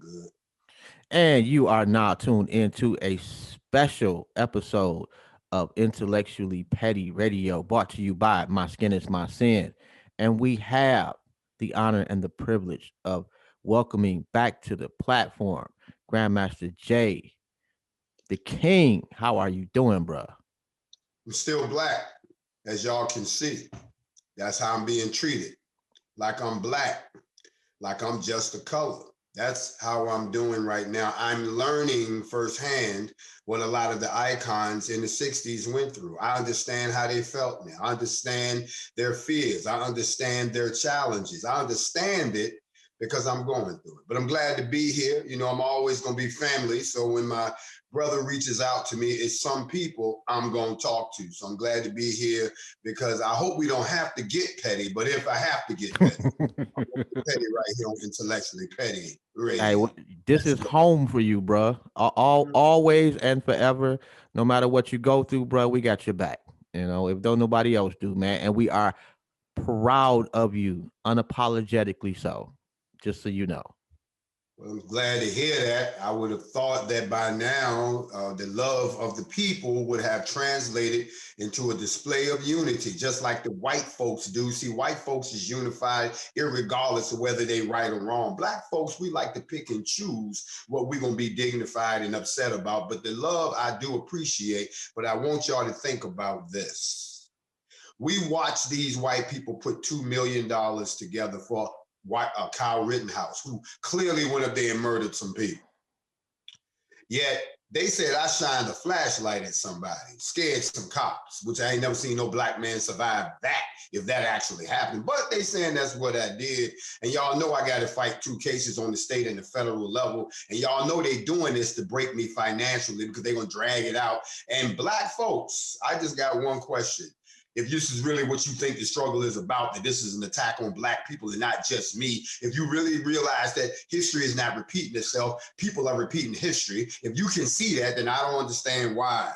good. And you are now tuned into a special episode of Intellectually Petty Radio, brought to you by My Skin is My Sin. And we have the honor and the privilege of welcoming back to the platform Grandmaster Jay, the King. How are you doing, bruh? I'm still black, as y'all can see. That's how I'm being treated. Like I'm black, like I'm just a color. That's how I'm doing right now. I'm learning firsthand what a lot of the icons in the 60s went through. I understand how they felt now. I understand their fears. I understand their challenges. I understand it because I'm going through it. But I'm glad to be here. You know, I'm always going to be family. So when my brother reaches out to me, it's some people I'm going to talk to. So I'm glad to be here because I hope we don't have to get petty. But if I have to get petty, petty right here on Intellectually Petty Hey, Radio. this Let's is go. home for you, bruh. Always and forever. No matter what you go through, bruh, we got your back. You know, if don't nobody else do, man. And we are proud of you, unapologetically so. Just so you know. Well, I'm glad to hear that. I would have thought that by now, the love of the people would have translated into a display of unity, just like the white folks do. See, white folks is unified, irregardless of whether they right or wrong. Black folks, we like to pick and choose what we're going to be dignified and upset about. But the love I do appreciate, but I want y'all to think about this. We watch these white people put $2 million together for Kyle Rittenhouse, who clearly went up there and murdered some people. Yet they said I shined a flashlight at somebody, scared some cops, which I ain't never seen no black man survive that if that actually happened. But they saying that's what I did. And y'all know I got to fight 2 cases on the state and the federal level. And y'all know they doing this to break me financially because they're going to drag it out. And black folks, I just got one question. If this is really what you think the struggle is about, that this is an attack on black people and not just me, if you really realize that history is not repeating itself, people are repeating history. If you can see that, then I don't understand why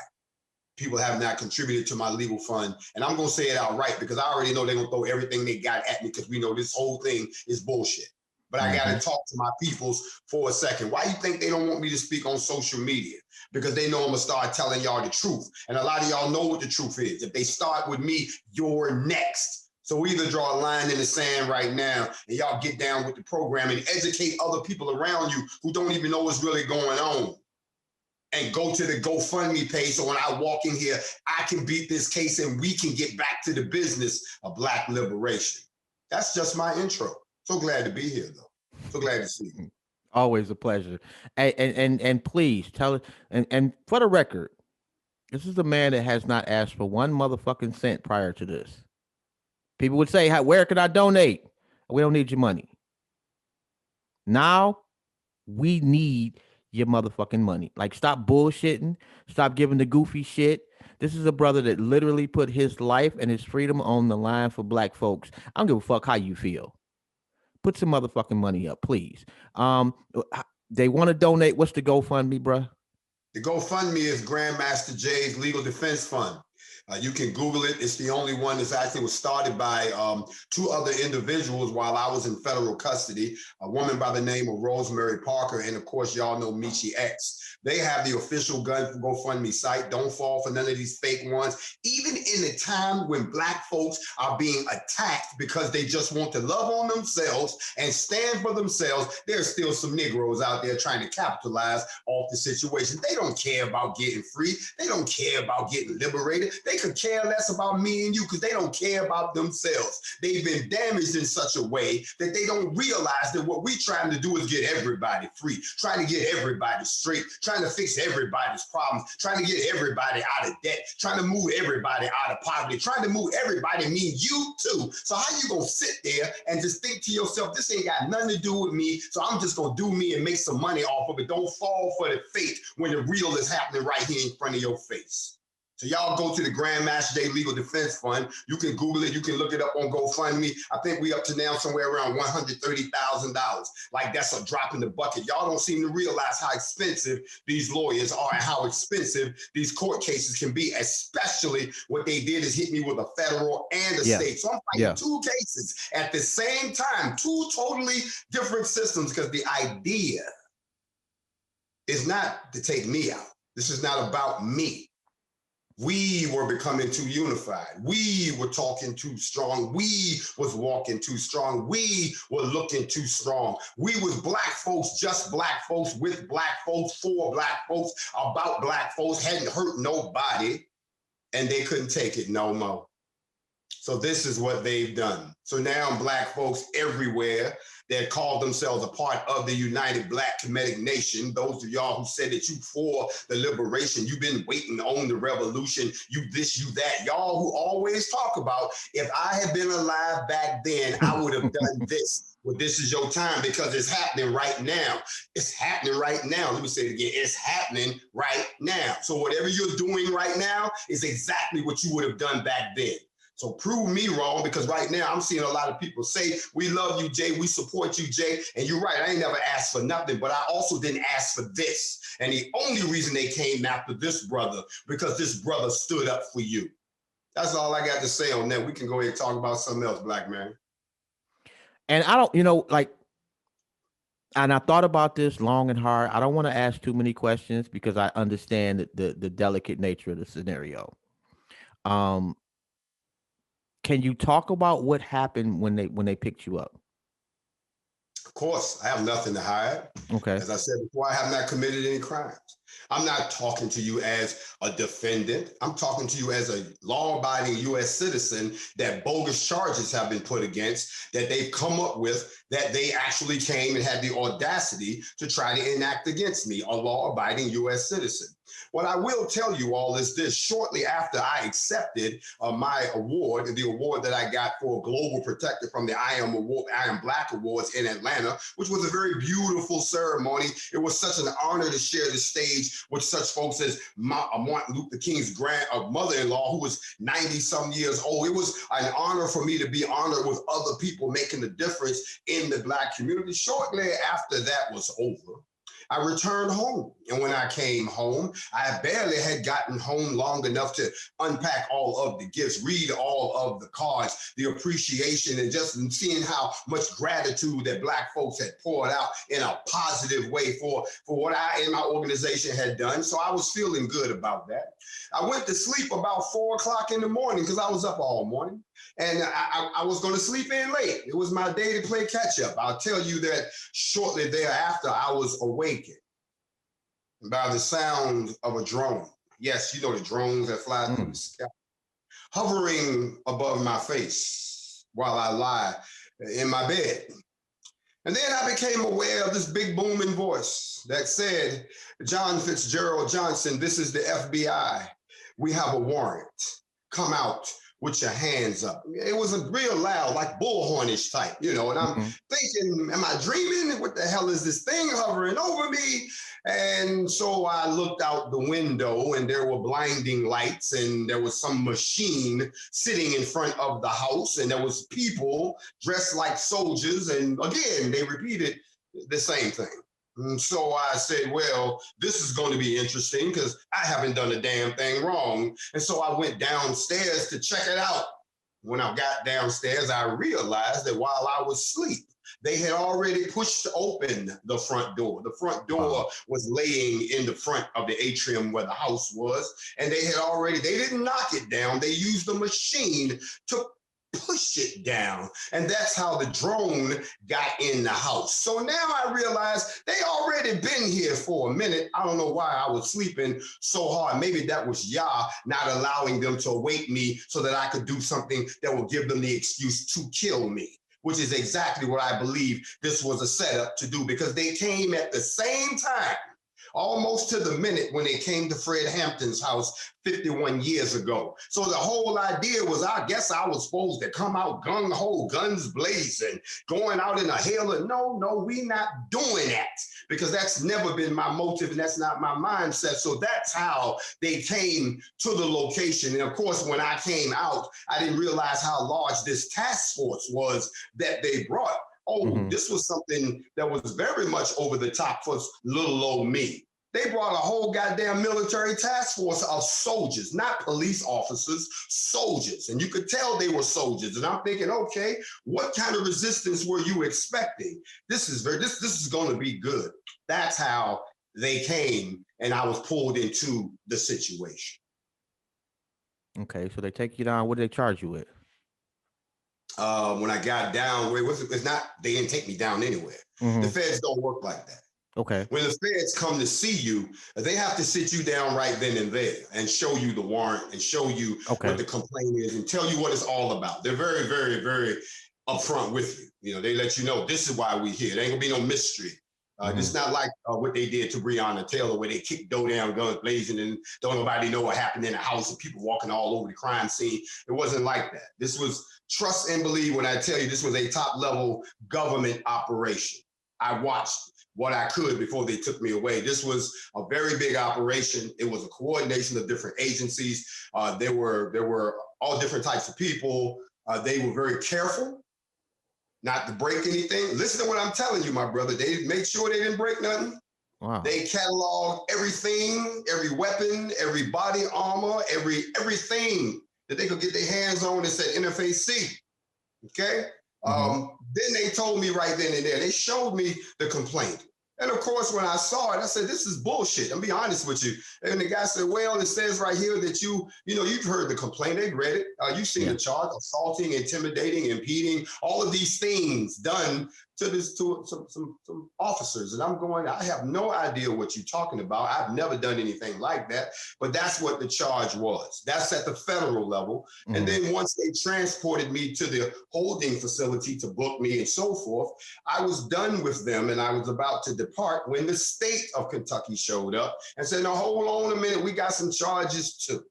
people have not contributed to my legal fund. And I'm going to say it outright because I already know they're going to throw everything they got at me because we know this whole thing is bullshit. But I got Mm-hmm. to talk to my peoples for a second. Why you think they don't want me to speak on social media? Because they know I'm going to start telling y'all the truth. And a lot of y'all know what the truth is. If they start with me, you're next. So we either draw a line in the sand right now and y'all get down with the program and educate other people around you who don't even know what's really going on. And go to the GoFundMe page so when I walk in here, I can beat this case and we can get back to the business of Black liberation. That's just my intro. So glad to be here, though. So glad to see you. Always a pleasure. And please tell it and for the record, this is a man that has not asked for one motherfucking cent prior to this. People would say, where can I donate? We don't need your money. Now we need your motherfucking money. Like, stop bullshitting. Stop giving the goofy shit. This is a brother that literally put his life and his freedom on the line for black folks. I don't give a fuck how you feel. Put some motherfucking money up, please. They want to donate. What's the GoFundMe, bruh? The GoFundMe is Grandmaster Jay's Legal Defense Fund. You can Google it. It's the only one that's actually was started by 2 other individuals while I was in federal custody. A woman by the name of Rosemary Parker, and of course, y'all know Michi X. They have the official GoFundMe site. Don't fall for none of these fake ones. Even in a time when black folks are being attacked because they just want to love on themselves and stand for themselves, there's still some Negroes out there trying to capitalize off the situation. They don't care about getting free. They don't care about getting liberated. They could care less about me and you because they don't care about themselves. They've been damaged in such a way that they don't realize that what we're trying to do is get everybody free, trying to get everybody straight, trying to fix everybody's problems, trying to get everybody out of debt, trying to move everybody out of poverty, trying to move everybody, mean you too. So how you gonna sit there and just think to yourself, this ain't got nothing to do with me, so I'm just gonna do me and make some money off of it. Don't fall for the fake when the real is happening right here in front of your face. So y'all go to the Grandmaster Day Legal Defense Fund. You can Google it. You can look it up on GoFundMe. I think we up to now somewhere around $130,000. Like, that's a drop in the bucket. Y'all don't seem to realize how expensive these lawyers are and how expensive these court cases can be, especially what they did is hit me with a federal and a Yeah. state. So I'm fighting Yeah. 2 cases at the same time, 2 totally different systems because the idea is not to take me out. This is not about me. We were becoming too unified. We were talking too strong. We was walking too strong. We were looking too strong. We was black folks, just black folks, with black folks, for black folks, about black folks, hadn't hurt nobody, and they couldn't take it no more. So this is what they've done. So now black folks everywhere that call themselves a part of the United Black Kemetic Nation, those of y'all who said that you for the liberation, you've been waiting on the revolution, you this, you that, y'all who always talk about, if I had been alive back then, I would have done this. Well, this is your time because it's happening right now. It's happening right now. Let me say it again. It's happening right now. So whatever you're doing right now is exactly what you would have done back then. So prove me wrong, because right now I'm seeing a lot of people say, we love you, Jay, we support you, Jay. And you're right, I ain't never asked for nothing, but I also didn't ask for this. And the only reason they came after this brother, because this brother stood up for you. That's all I got to say on that. We can go ahead and talk about something else, black man. And I don't, and I thought about this long and hard. I don't want to ask too many questions because I understand the delicate nature of the scenario. Can you talk about what happened when they picked you up? Of course, I have nothing to hide. Okay. As I said before, I have not committed any crimes. I'm not talking to you as a defendant. I'm talking to you as a law-abiding U.S. citizen that bogus charges have been put against, that they've come up with, that they actually came and had the audacity to try to enact against me, a law-abiding U.S. citizen. What I will tell you all is this: shortly after I accepted my award, the award that I got for Global Protector from the I Am Black Awards in Atlanta, which was a very beautiful ceremony. It was such an honor to share the stage with such folks as Martin Luther King's mother-in-law, who was 90-some years old. It was an honor for me to be honored with other people making a difference in the Black community. Shortly after that was over, I returned home. And when I came home, I barely had gotten home long enough to unpack all of the gifts, read all of the cards, the appreciation, and just seeing how much gratitude that Black folks had poured out in a positive way for what I and my organization had done. So I was feeling good about that. I went to sleep about 4 o'clock in the morning because I was up all morning. And I was going to sleep in late. It was my day to play catch up. I'll tell you that shortly thereafter, I was awakened by the sound of a drone. Yes, you know the drones that fly through the sky, hovering above my face while I lie in my bed. And then I became aware of this big booming voice that said, John Fitzgerald Johnson, this is the FBI. We have a warrant. Come out with your hands up. It was a real loud, like bullhornish type, and I'm thinking, am I dreaming? What the hell is this thing hovering over me? And so I looked out the window and there were blinding lights and there was some machine sitting in front of the house and there was people dressed like soldiers. And again, they repeated the same thing. And so I said, well, this is going to be interesting because I haven't done a damn thing wrong. And so I went downstairs to check it out. When I got downstairs, I realized that while I was asleep, they had already pushed open the front door. The front door was laying in the front of the atrium where the house was. And they didn't knock it down. They used a machine to push it down. And that's how the drone got in the house. So now I realize they already been here for a minute. I don't know why I was sleeping so hard. Maybe that was Yah not allowing them to wake me so that I could do something that would give them the excuse to kill me, which is exactly what I believe this was a setup to do, because they came at the same time, almost to the minute, when they came to Fred Hampton's house 51 years ago. So the whole idea was, I guess I was supposed to come out gung-ho, guns blazing, going out in a hail of, no, we not doing that, because that's never been my motive and that's not my mindset. So that's how they came to the location. And of course, when I came out, I didn't realize how large this task force was that they brought. This was something that was very much over the top for little old me. They brought a whole goddamn military task force of soldiers, not police officers, soldiers. And you could tell they were soldiers. And I'm thinking, okay, what kind of resistance were you expecting? This is going to be good. That's how they came and I was pulled into the situation. Okay, so they take you down. What do they charge you with? When I got down, where it was, it's not, they didn't take me down anywhere. The Mm-hmm. feds don't work like that. Okay. When the feds come to see you, they have to sit you down right then and there and show you the warrant and show you Okay. what the complaint is and tell you what it's all about. They're very, very, very upfront with you. You know, they let you know this is why we're here. There ain't gonna be no mystery. It's not like what they did to Breonna Taylor, where they kicked dough down, guns blazing, and don't nobody know what happened in the house and people walking all over the crime scene. It wasn't like that. This was trust and believe when I tell you this was a top level government operation. I watched what I could before they took me away. This was a very big operation. It was a coordination of different agencies. There were all different types of people. They were very careful not to break anything. Listen to what I'm telling you, my brother. They made sure they didn't break nothing. Wow. They cataloged everything, every weapon, every body armor, everything that they could get their hands on. It said interface C. Okay. Then they told me right then and there, they showed me the complaint. And of course, when I saw it, I said, this is bullshit. I'll be honest with you. And the guy said, well, it says right here that you've heard the complaint. They read it. You've seen the charge, assaulting, intimidating, impeding, all of these things done to some officers. And I'm going, I have no idea what you're talking about. I've never done anything like that. But that's what the charge was. That's at the federal level. And then once they transported me to the holding facility to book me and so forth, I was done with them and I was about to depart when the state of Kentucky showed up and said, no, hold on a minute, we got some charges too.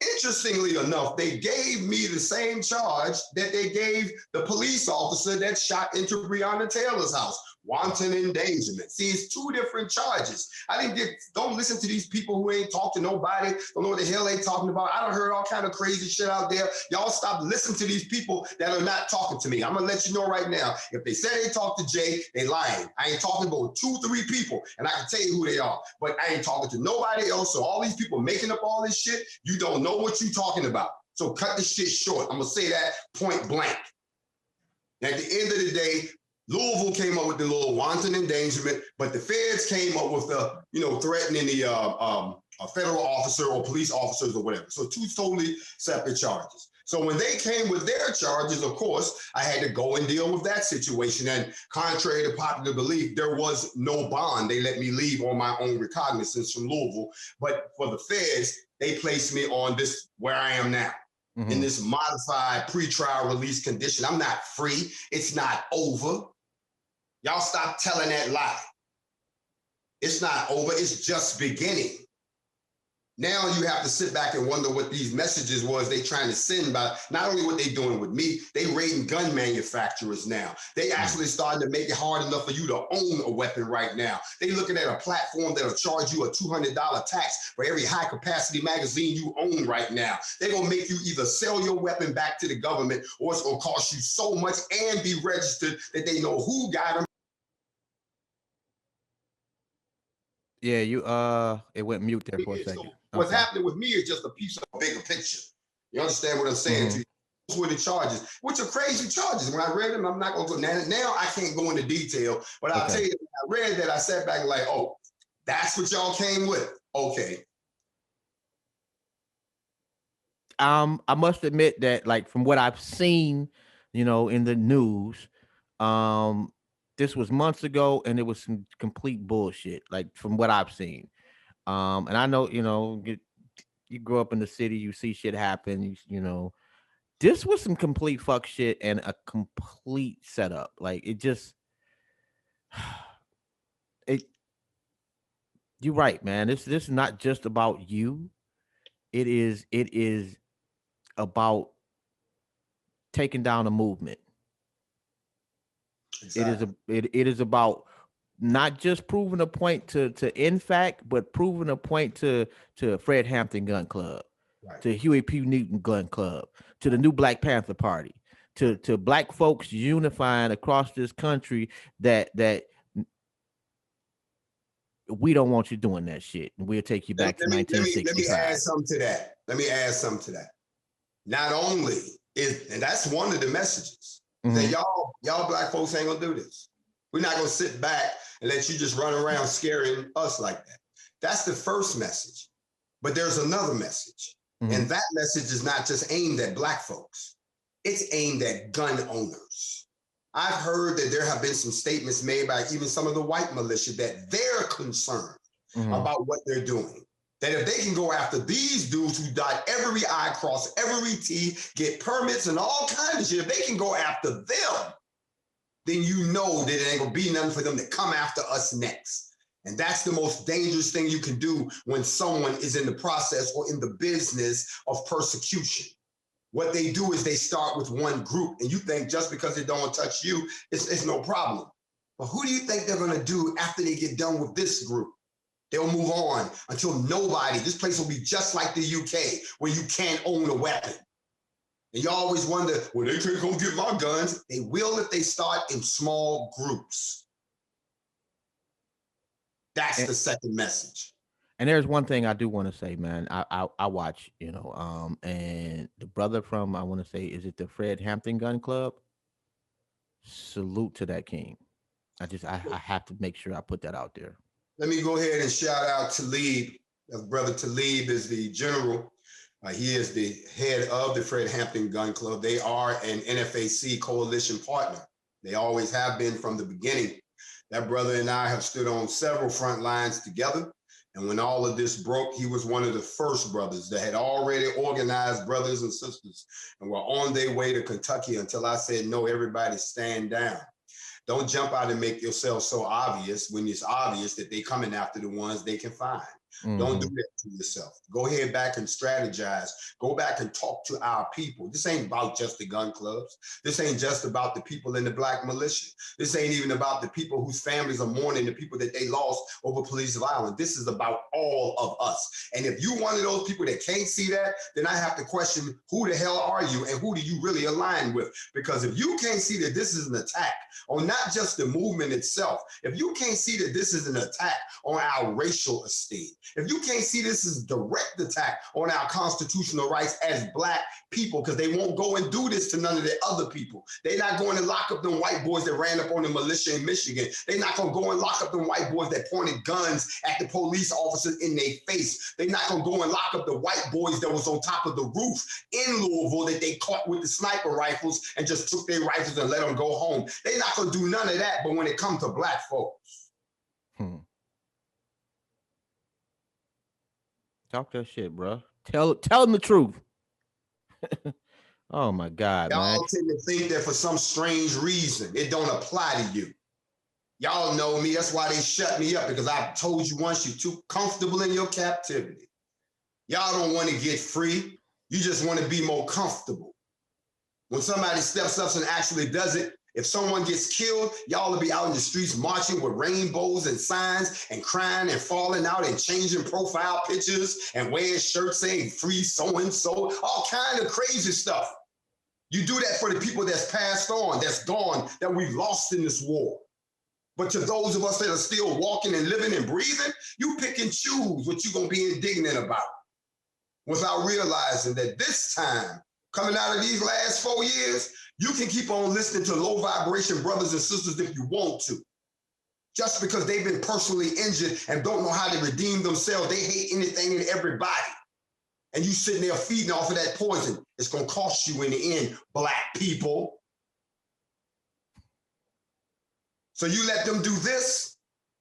Interestingly enough, they gave me the same charge that they gave the police officer that shot into Breonna Taylor's house, wanton endangerment. See, it's two different charges. Don't listen to these people who ain't talked to nobody, don't know what the hell they talking about. I done heard all kind of crazy shit out there. Y'all stop listening to these people that are not talking to me. I'm gonna let you know right now, if they say they talk to Jay, they lying. I ain't talking about 2-3 people, and I can tell you who they are, but I ain't talking to nobody else. So all these people making up all this shit, you don't know what you talking about. So cut this shit short. I'm gonna say that point blank. At the end of the day, Louisville came up with the little wanton endangerment, but the feds came up with the, threatening the federal officer or police officers or whatever. So two totally separate charges. So when they came with their charges, of course, I had to go and deal with that situation. And contrary to popular belief, there was no bond. They let me leave on my own recognizance from Louisville. But for the feds, they placed me on this where I am now. In this modified pretrial release condition. I'm not free. It's not over. Y'all stop telling that lie. It's not over. It's just beginning. Now you have to sit back and wonder what these messages was they trying to send by not only what they doing with me, they raiding gun manufacturers now. They actually starting to make it hard enough for you to own a weapon right now. They looking at a platform that'll charge you a $200 tax for every high capacity magazine you own right now. They're gonna make you either sell your weapon back to the government or it's gonna cost you so much and be registered that they know who got them. Yeah, it went mute there for a second. So what's happening with me is just a piece of a bigger picture. You understand what I'm saying to you? Those were the charges, which are crazy charges. When I read them, I'm not going to go, now I can't go into detail, but I'll tell you, when I read that, I sat back and like, oh, that's what y'all came with. Okay. I must admit that, like, from what I've seen, in the news, this was months ago, and it was some complete bullshit. Like, from what I've seen, and I know, you grow up in the city, you see shit happen. This was some complete fuck shit and a complete setup. Like, it just, you're right, man. This is not just about you. It is about taking down a movement. Exactly. It is about not just proving a point to INFAC, but proving a point to Fred Hampton Gun Club, to Huey P. Newton Gun Club, to the new Black Panther Party, to black folks unifying across this country that we don't want you doing that shit, and we'll take you back to 1965. Let me add something to that. Not only and that's one of the messages that y'all black folks ain't gonna do this. We're not going to sit back and let you just run around scaring us like that. That's the first message. But there's another message. Mhm. And that message is not just aimed at Black folks. It's aimed at gun owners. I've heard that there have been some statements made by even some of the white militia that they're concerned about what they're doing. That if they can go after these dudes who dot every I, cross every T, get permits and all kinds of shit, if they can go after them, then you know that it ain't gonna be nothing for them to come after us next. And that's the most dangerous thing you can do when someone is in the process or in the business of persecution. What they do is they start with one group, and you think just because it don't touch you, it's no problem. But who do you think they're gonna do after they get done with this group? They'll move on until nobody, this place will be just like the UK, where you can't own a weapon. And you always wonder, well, they can't come get my guns. They will if they start in small groups. That's the second message. And there's one thing I do want to say, man. I watch, and the brother from, I want to say, is it the Fred Hampton Gun Club? Salute to that king. I have to make sure I put that out there. Let me go ahead and shout out Talib. Brother Talib is the general. He is the head of the Fred Hampton Gun Club. They are an NFAC coalition partner. They always have been from the beginning. That brother and I have stood on several front lines together. And when all of this broke, he was one of the first brothers that had already organized brothers and sisters and were on their way to Kentucky until I said, no, everybody stand down. Don't jump out and make yourself so obvious when it's obvious that they're coming after the ones they can find. Don't do that to yourself. Go ahead back and strategize. Go back and talk to our people. This ain't about just the gun clubs. This ain't just about the people in the Black militia. This ain't even about the people whose families are mourning the people that they lost over police violence. This is about all of us. And if you're one of those people that can't see that, then I have to question, who the hell are you and who do you really align with? Because if you can't see that this is an attack on not just the movement itself, if you can't see that this is an attack on our racial esteem, if you can't see this as a direct attack on our constitutional rights as Black people, because they won't go and do this to none of the other people. They're not going to lock up them white boys that ran up on the militia in Michigan. They're not going to go and lock up them white boys that pointed guns at the police officers in their face. They're not going to go and lock up the white boys that was on top of the roof in Louisville that they caught with the sniper rifles and just took their rifles and let them go home. They're not going to do none of that. But when it comes to Black folks, talk that shit, bro. Tell them the truth. Oh my God, y'all man. tend to think that for some strange reason it don't apply to you. Y'all know me. That's why they shut me up, because I told you once, you're too comfortable in your captivity. Y'all don't want to get free. You just want to be more comfortable. When somebody steps up and actually does it, if someone gets killed, y'all will be out in the streets marching with rainbows and signs and crying and falling out and changing profile pictures and wearing shirts saying free so-and-so, all kind of crazy stuff. You do that for the people that's passed on, that's gone, that we've lost in this war. But to those of us that are still walking and living and breathing, you pick and choose what you're going to be indignant about without realizing that this time, coming out of these last 4 years, you can keep on listening to low vibration brothers and sisters if you want to. Just because they've been personally injured and don't know how to redeem themselves, they hate anything and everybody. And you sitting there feeding off of that poison. It's going to cost you in the end, Black people. So you let them do this,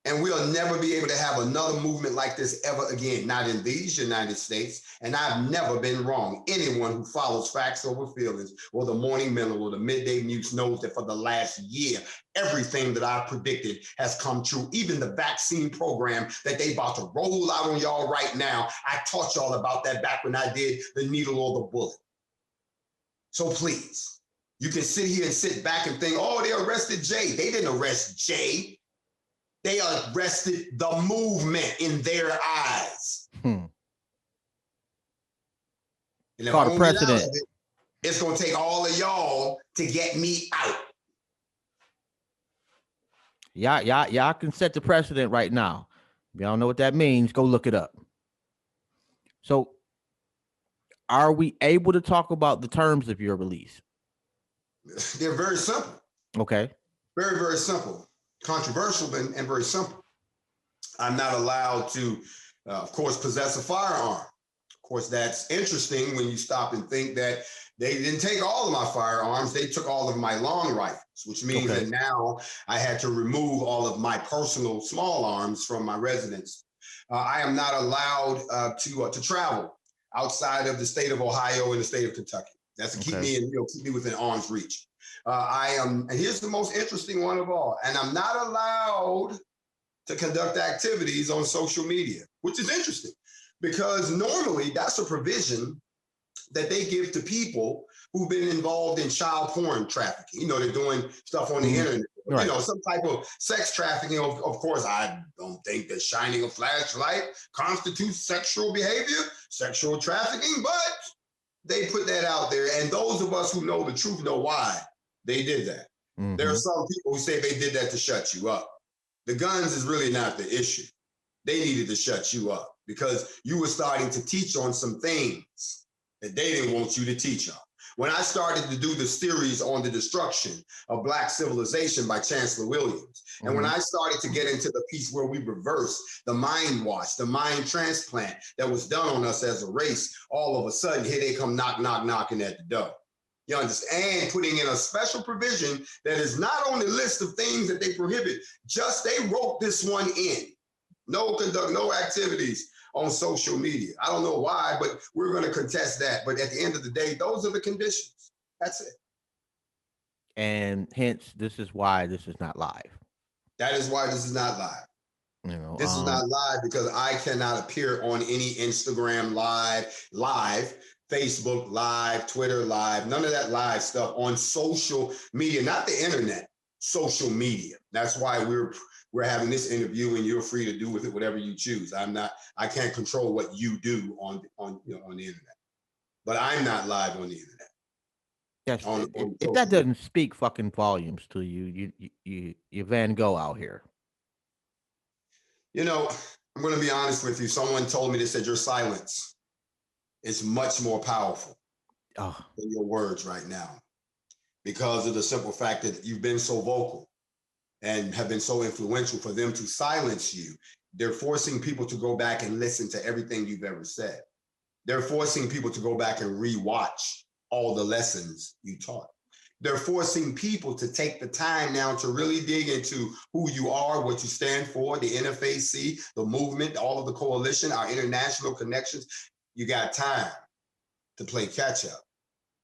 and we'll never be able to have another movement like this ever again, not in these United States. And I've never been wrong. Anyone who follows facts over feelings, or the Morning Miller or the Midday Mutes, knows that for the last year, everything that I predicted has come true. Even the vaccine program that they about to roll out on y'all right now, I taught y'all about that back when I did the needle or the bullet. So please, you can sit here and sit back and think, oh, they arrested Jay. They didn't arrest Jay. They arrested the movement in their eyes. And called a precedent. It's going to take all of y'all to get me out. Y'all can set the precedent right now. If y'all know what that means, go look it up. So, are we able to talk about the terms of your release? They're very simple. Okay. Very, very simple. controversial and very simple. I'm not allowed to, of course, possess a firearm. Of course, that's interesting when you stop and think that they didn't take all of my firearms. They took all of my long rifles, which means that now I had to remove all of my personal small arms from my residence. I am not allowed to travel outside of the state of Ohio and the state of Kentucky. That's to keep me in, keep me within arm's reach. I am, and here's the most interesting one of all, and I'm not allowed to conduct activities on social media, which is interesting because normally that's a provision that they give to people who've been involved in child porn trafficking. You know, they're doing stuff on the internet, you know, some type of sex trafficking. Of course, I don't think that shining a flashlight constitutes sexual behavior, sexual trafficking, but they put that out there. And those of us who know the truth know why they did that. There are some people who say they did that to shut you up. The guns is really not the issue. They needed to shut you up because you were starting to teach on some things that they didn't want you to teach on. When I started to do the series on the destruction of Black civilization by Chancellor Williams, and when I started to get into the piece where we reverse the mind wash, the mind transplant that was done on us as a race, all of a sudden, here they come knocking at the door. You understand? And putting in a special provision that is not on the list of things that they prohibit. Just they wrote this one in. No activities on social media. I don't know why, but we're going to contest that. But at the end of the day, those are the conditions. That's it. And hence, this is why this is not live. That is why this is not live. You know, this is not live because I cannot appear on any Instagram live, Facebook live, Twitter live, none of that live stuff on social media, not the internet, social media. That's why we're having this interview and you're free to do with it whatever you choose. I can't control what you do on the internet, but I'm not live on the internet. Yes, if that doesn't speak fucking volumes to you, you're Van Gogh out here. You know, I'm going to be honest with you. Someone told me, they said your silence is much more powerful than your words right now because of the simple fact that you've been so vocal and have been so influential. For them to silence you, they're forcing people to go back and listen to everything you've ever said. They're forcing people to go back and rewatch all the lessons you taught. They're forcing people to take the time now to really dig into who you are, what you stand for, the NFAC, the movement, all of the coalition, our international connections. You got time to play catch up.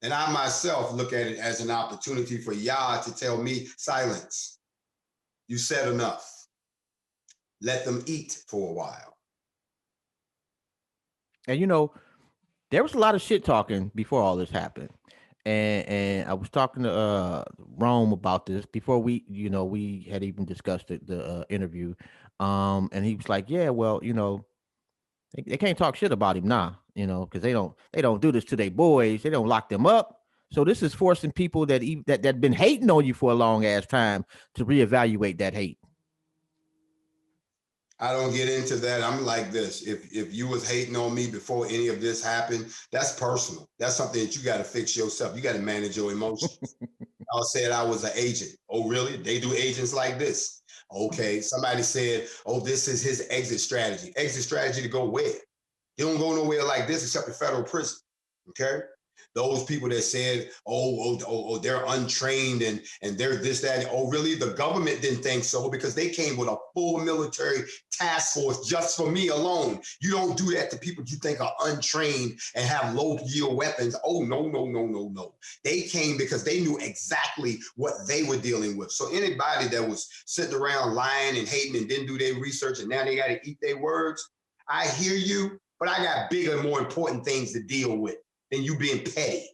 And I myself look at it as an opportunity for Yah to tell me, silence. You said enough. Let them eat for a while. And you know, there was a lot of shit talking before all this happened. And I was talking to Rome about this before we had even discussed the interview. And he was like, yeah, well, they can't talk shit about him now, because they don't do this to their boys. They don't lock them up. So this is forcing people that been hating on you for a long ass time to reevaluate that hate. I don't get into that. I'm like this. If you was hating on me before any of this happened, that's personal. That's something that you got to fix yourself. You got to manage your emotions. I said I was an agent. Oh, really? They do agents like this. Okay. Somebody said, oh, this is his exit strategy. Exit strategy to go where? You don't go nowhere like this except in federal prison. Okay. Those people that said, they're untrained and they're this, that, and, oh, really? The government didn't think so because they came with a full military task force just for me alone. You don't do that to people you think are untrained and have low yield weapons. Oh, no. They came because they knew exactly what they were dealing with. So anybody that was sitting around lying and hating and didn't do their research and now they got to eat their words, I hear you, but I got bigger, more important things to deal with than you being petty.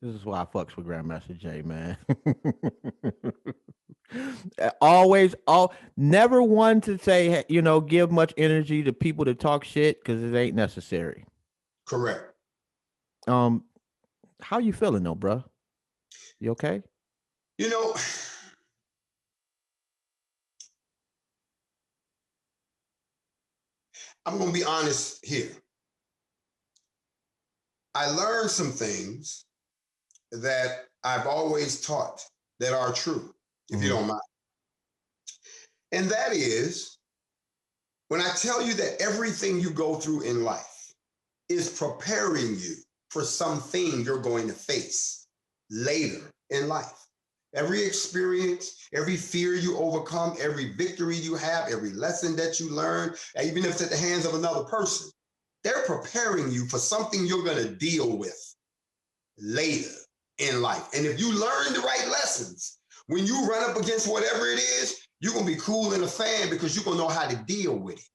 This is why I fucks with Grandmaster Jay, man. Never one to say, give much energy to people to talk shit because it ain't necessary. Correct. How you feeling though, bro? You okay? I'm going to be honest here. I learned some things that I've always taught that are true, if you don't mind. And that is when I tell you that everything you go through in life is preparing you for something you're going to face later in life. Every experience, every fear you overcome, every victory you have, every lesson that you learn, even if it's at the hands of another person, they're preparing you for something you're going to deal with later in life. And if you learn the right lessons, when you run up against whatever it is, you're going to be cool in a fan because you're going to know how to deal with it.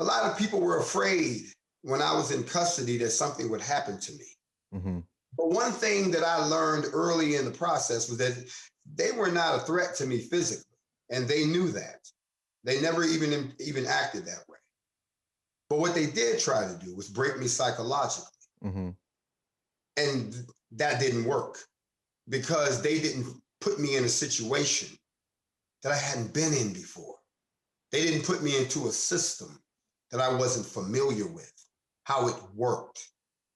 A lot of people were afraid when I was in custody that something would happen to me. Mm-hmm. But one thing that I learned early in the process was that they were not a threat to me physically, and they knew that. They never even acted that way. But what they did try to do was break me psychologically. Mm-hmm. And that didn't work because they didn't put me in a situation that I hadn't been in before. They didn't put me into a system that I wasn't familiar with, how it worked.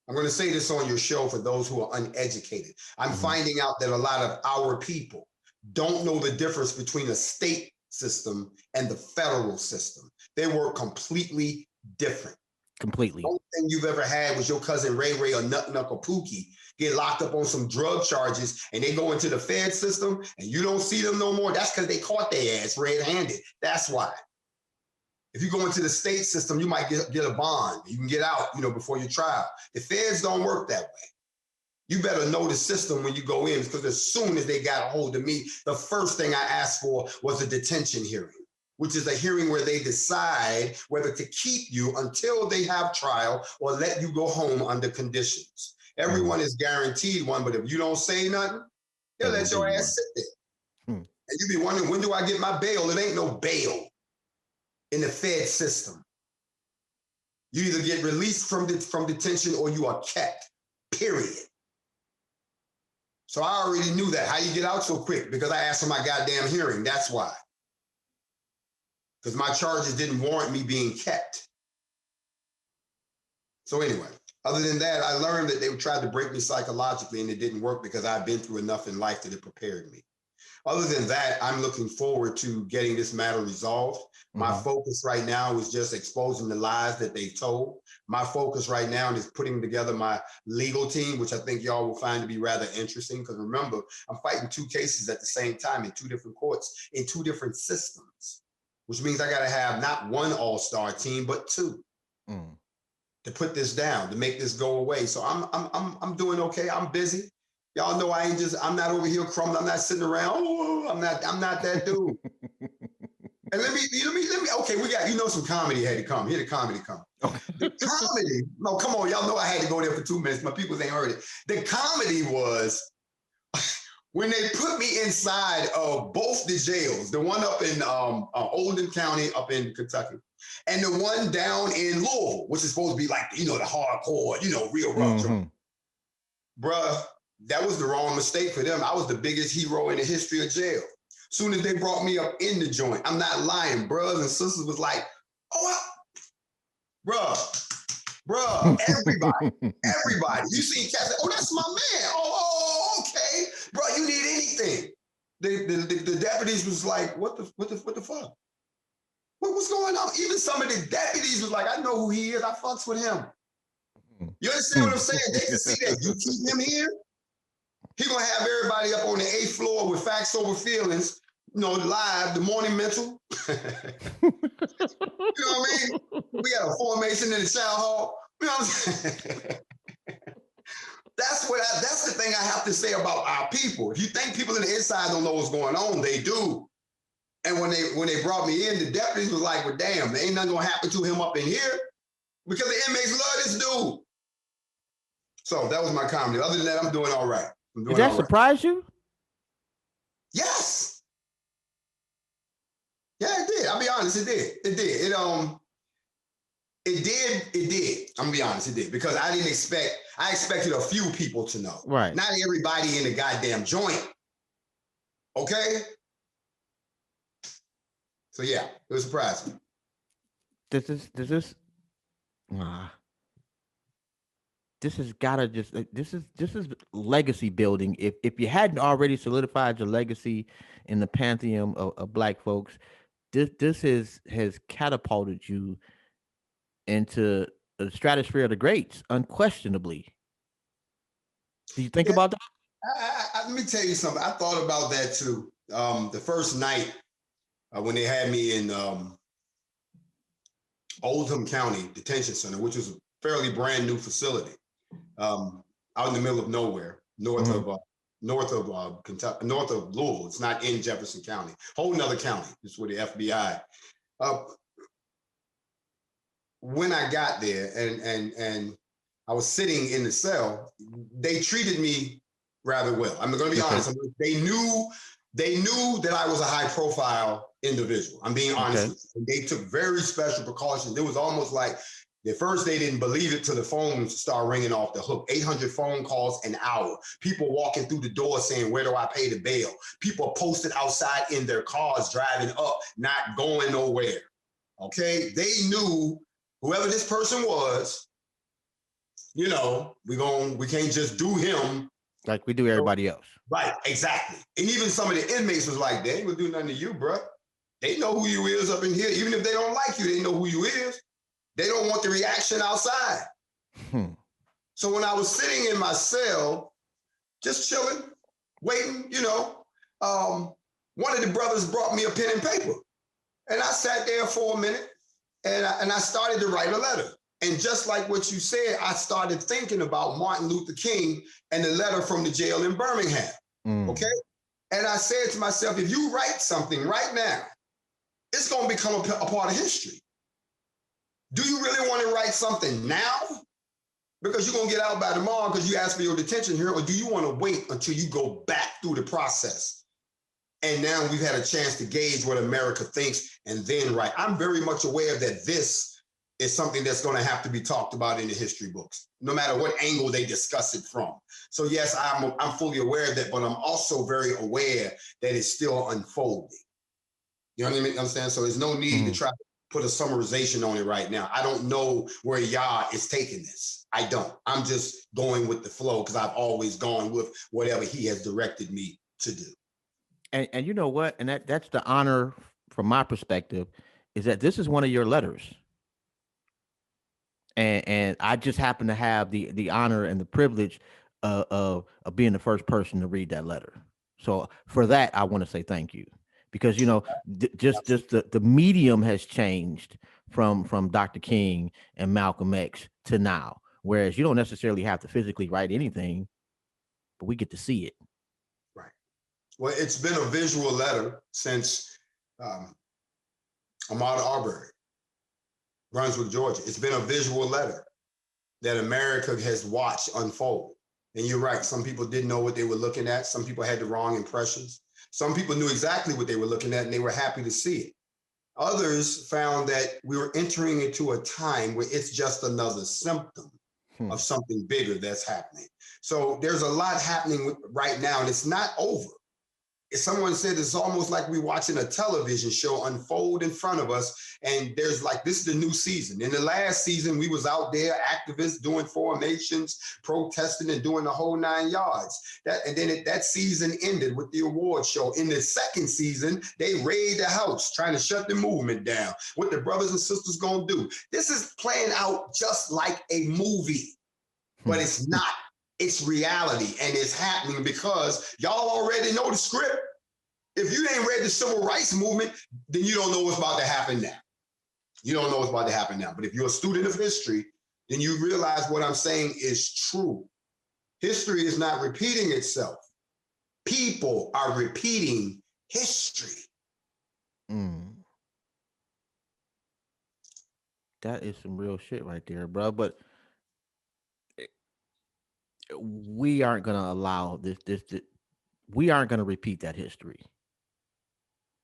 I'm going to say this on your show for those who are uneducated. I'm finding out that a lot of our people don't know the difference between a state system and the federal system. They work completely different. Completely. The only thing you've ever had was your cousin Ray Ray or Nut Knuckle Pookie get locked up on some drug charges and they go into the Fed system and you don't see them no more. That's because they caught their ass red-handed. That's why. If you go into the state system, you might get a bond. You can get out, before your trial. The feds don't work that way. You better know the system when you go in because as soon as they got a hold of me, the first thing I asked for was a detention hearing, which is a hearing where they decide whether to keep you until they have trial or let you go home under conditions. Everyone is guaranteed one, but if you don't say nothing, they'll let your ass sit there. And you be wondering, when do I get my bail? It ain't no bail in the Fed system. You either get released from detention or you are kept, period. So I already knew that. How you get out so quick? Because I asked for my goddamn hearing. That's why. Because my charges didn't warrant me being kept. So anyway, other than that, I learned that they tried to break me psychologically and it didn't work because I've been through enough in life that it prepared me. Other than that, I'm looking forward to getting this matter resolved. My focus right now is just exposing the lies that they've told. My focus right now is putting together my legal team, which I think y'all will find to be rather interesting. Because remember, I'm fighting two cases at the same time in two different courts, in two different systems, which means I got to have not one all-star team, but two to put this down, to make this go away. So I'm doing okay. I'm busy. Y'all know I'm not over here crumbling. I'm not sitting around. Oh, I'm not that dude. And let me, okay, we got, some comedy had to come. Here the comedy come. The comedy, no, come on, y'all know I had to go there for 2 minutes. My people ain't heard it. The comedy was when they put me inside of both the jails, the one up in Oldham County up in Kentucky, and the one down in Louisville, which is supposed to be like, the hardcore, real rough. Bruh, that was the wrong mistake for them. I was the biggest hero in the history of jail. Soon as they brought me up in the joint, I'm not lying, brothers and sisters was like, bruh, everybody. You seen cats, oh, that's my man. Oh, okay. Bro, you need anything. The deputies was like, what the fuck? What's going on? Even some of the deputies was like, I know who he is. I fucks with him. You understand what I'm saying? They can see that. You keep him here, he gonna have everybody up on the 8th floor with facts over feelings, live, the morning mental. You know what I mean? We got a formation in the child hall. You know what I'm saying? That's the thing I have to say about our people. If you think people in the inside don't know what's going on, they do. And when they brought me in, the deputies was like, well, damn, there ain't nothing gonna happen to him up in here because the inmates love this dude. So that was my comedy. Other than that, I'm doing all right. Did that surprise you? Yes. Yeah, it did. I'll be honest, it did. It did. It did. I'm gonna be honest, it did. Because I expected a few people to know. Right. Not everybody in the goddamn joint. Okay? So yeah, it was surprising. Does this this has gotta just this is legacy building. If you hadn't already solidified your legacy in the pantheon of black folks, this has catapulted you into the stratosphere of the greats, unquestionably. Do you think Yeah, about that? let me tell you something. I thought about that too. The first night when they had me in Oldham County Detention Center, which was a fairly brand new facility, out in the middle of nowhere, Mm-hmm. north of Kentucky, north of Louisville. It's not in Jefferson County, whole another county. This is where the FBI. Uh, when I got there and I was sitting in the cell, they treated me rather well. I'm going to be Okay. honest. They knew that I was a high profile individual. I'm being honest Okay. with you. And they took very special precautions. It was almost like at first they didn't believe it till the phones start ringing off the hook. 800 phone calls an hour. People walking through the door saying, "Where do I pay the bail?" People posted outside in their cars driving up, not going nowhere. Okay, they knew whoever this person was, we can't just do him. Like we do everybody else. Right, exactly. And even some of the inmates was like, they ain't gonna do nothing to you, bro. They know who you is up in here. Even if they don't like you, they know who you is. They don't want the reaction outside. Hmm. So when I was sitting in my cell, just chilling, waiting, one of the brothers brought me a pen and paper. And I sat there for a minute and I started to write a letter. And just like what you said, I started thinking about Martin Luther King and the letter from the jail in Birmingham. Okay. And I said to myself, if you write something right now, it's going to become a part of history. Do you really want to write something now? Because you're going to get out by tomorrow because you asked for your detention here, or do you want to wait until you go back through the process? And now we've had a chance to gauge what America thinks and then write. I'm very much aware that this is something that's going to have to be talked about in the history books, no matter what angle they discuss it from. So yes, I'm fully aware of that, but I'm also very aware that it's still unfolding. You know what I mean? Understand? So there's no need to try to put a summarization on it right now. I don't know where Yah is taking this. I don't. I'm just going with the flow because I've always gone with whatever he has directed me to do. And you know what? And that's the honor from my perspective is that this is one of your letters. And I just happen to have the honor and the privilege of being the first person to read that letter. So for that, I want to say thank you because just the medium has changed from Dr. King and Malcolm X to now. Whereas you don't necessarily have to physically write anything, but we get to see it. Right. Well, it's been a visual letter since um, Ahmaud Arbery, Brunswick, Georgia. It's been a visual letter that America has watched unfold. And you're right. Some people didn't know what they were looking at. Some people had the wrong impressions. Some people knew exactly what they were looking at and they were happy to see it. Others found that we were entering into a time where it's just another symptom of something bigger that's happening. So there's a lot happening right now, and it's not over. Someone said it's almost like we're watching a television show unfold in front of us, and there's like, this is the new season. In the last season, we was out there, activists doing formations, protesting and doing the whole 9 yards. That season ended with the award show. In the second season, they raided the house, trying to shut the movement down. What the brothers and sisters gonna do? This is playing out just like a movie, but it's not. It's reality, and it's happening because y'all already know the script. If you ain't read the civil rights movement, then you don't know what's about to happen now. You don't know what's about to happen now. But if you're a student of history, then you realize what I'm saying is true. History is not repeating itself. People are repeating history. That is some real shit right there, bro. But we aren't gonna allow this we aren't gonna repeat that history.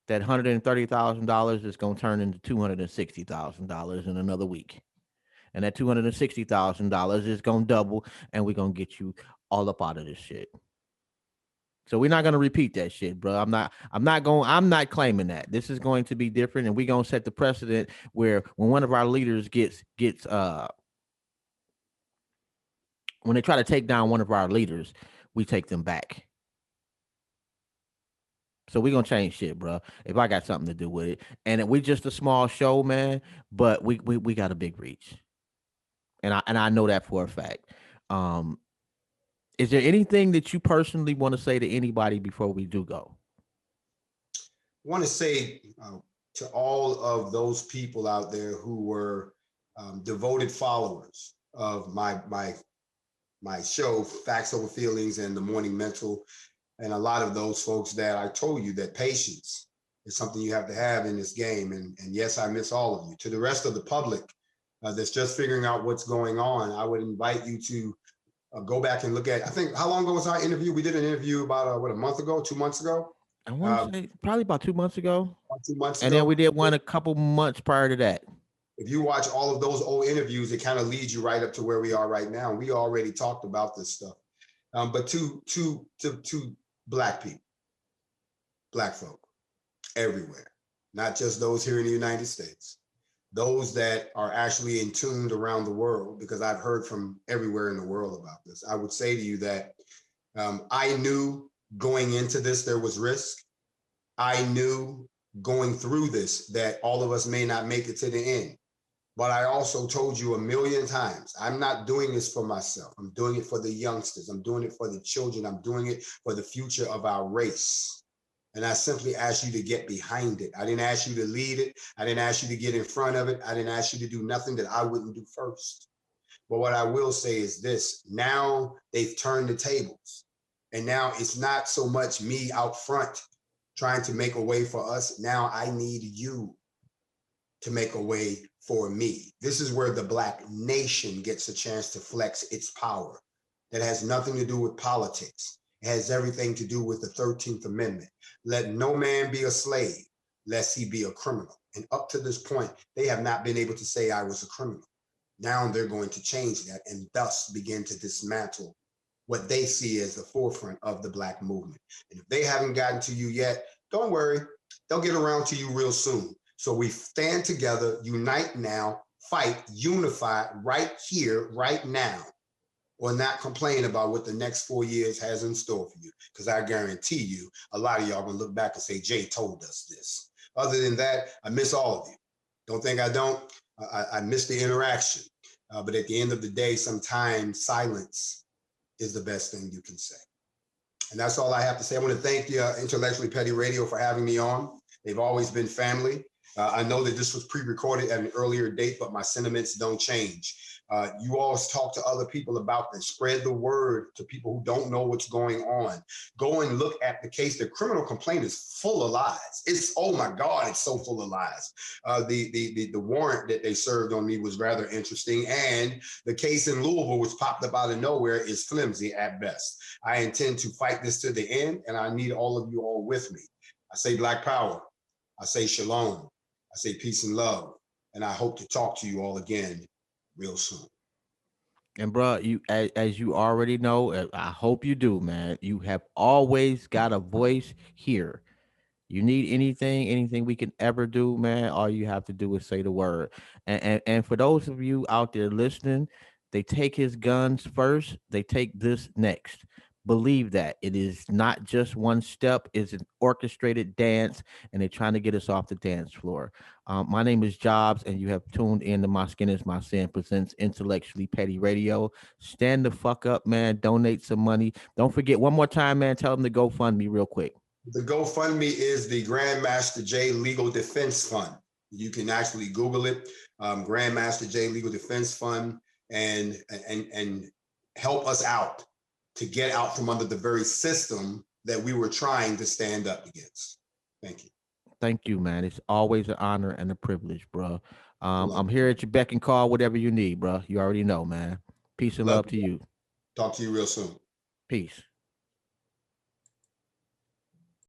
That $130,000 is gonna turn into $260,000 in another week, and that $260,000 is gonna double, and we're gonna get you all up out of this shit. So we're not gonna repeat that shit, bro. I'm not claiming that. This is going to be different, and we're gonna set the precedent where when one of our leaders gets When they try to take down one of our leaders, we take them back. So we gonna change shit, bro. If I got something to do with it, and we just a small show, man, but we got a big reach, and I know that for a fact. Um, is there anything that you personally want to say to anybody before we do go? I want to say to all of those people out there who were devoted followers of my show, Facts Over Feelings and the Morning Mental, and a lot of those folks that I told you that patience is something you have to have in this game. And yes, I miss all of you. To the rest of the public that's just figuring out what's going on, I would invite you to go back and look at. I think how long ago was our interview? We did an interview about what, a month ago, 2 months ago. I want to Um, say probably about 2 months ago, 2 months and then we ago. did one a couple months prior to that. If you watch all of those old interviews, it kind of leads you right up to where we are right now. We already talked about this stuff. But to black people, black folk everywhere, not just those here in the United States, those that are actually in tuned around the world, because I've heard from everywhere in the world about this. I would say to you that I knew going into this there was risk. I knew going through this that all of us may not make it to the end. But I also told you a million times, I'm not doing this for myself. I'm doing it for the youngsters. I'm doing it for the children. I'm doing it for the future of our race. And I simply asked you to get behind it. I didn't ask you to lead it. I didn't ask you to get in front of it. I didn't ask you to do nothing that I wouldn't do first. But what I will say is this: now they've turned the tables. And now it's not so much me out front trying to make a way for us. Now I need you to make a way for me. This is where the Black nation gets a chance to flex its power. That has nothing to do with politics. It has everything to do with the 13th Amendment. Let no man be a slave, lest he be a criminal. And up to this point, they have not been able to say I was a criminal. Now they're going to change that and thus begin to dismantle what they see as the forefront of the Black movement. And if they haven't gotten to you yet, don't worry, they'll get around to you real soon. So we stand together, unite now, fight, unify right here, right now, or not complain about what the next 4 years has in store for you. Because I guarantee you, a lot of y'all gonna look back and say, Jay told us this. Other than that, I miss all of you. Don't think I don't. I miss the interaction. But at the end of the day, sometimes silence is the best thing you can say. And that's all I have to say. I want to thank the Intellectually Petty Radio for having me on. They've always been family. I know that this was pre-recorded at an earlier date, but my sentiments don't change. You always talk to other people about this. Spread the word to people who don't know what's going on. Go and look at the case. The criminal complaint is full of lies. It's, oh my God, it's so full of lies. The warrant that they served on me was rather interesting. And the case in Louisville, which popped up out of nowhere, is flimsy at best. I intend to fight this to the end, and I need all of you all with me. I say Black Power. I say Shalom. I say peace and love. And I hope to talk to you all again real soon. And bro, you as you already know, I hope you do, man. You have always got a voice here. You need anything we can ever do, man, all you have to do is say the word. And for those of you out there listening, they take his guns first, they take this next. Believe that it is not just one step, it's an orchestrated dance, and they're trying to get us off the dance floor. My name is Jobs, and you have tuned in to My Skin is My Sin presents Intellectually Petty Radio. Stand the fuck up, man. Donate some money. Don't forget, one more time, man, tell them to go fund me real quick. The GoFundMe is the Grandmaster J Legal Defense Fund. You can actually Google it, Grandmaster J Legal Defense Fund, and help us out to get out from under the very system that we were trying to stand up against. Thank you. Thank you, man. It's always an honor and a privilege, bro. Love I'm you. here at your beck and call, whatever you need, bro. You already know, man. Peace and Love love to you. you. Talk to you real soon. Peace.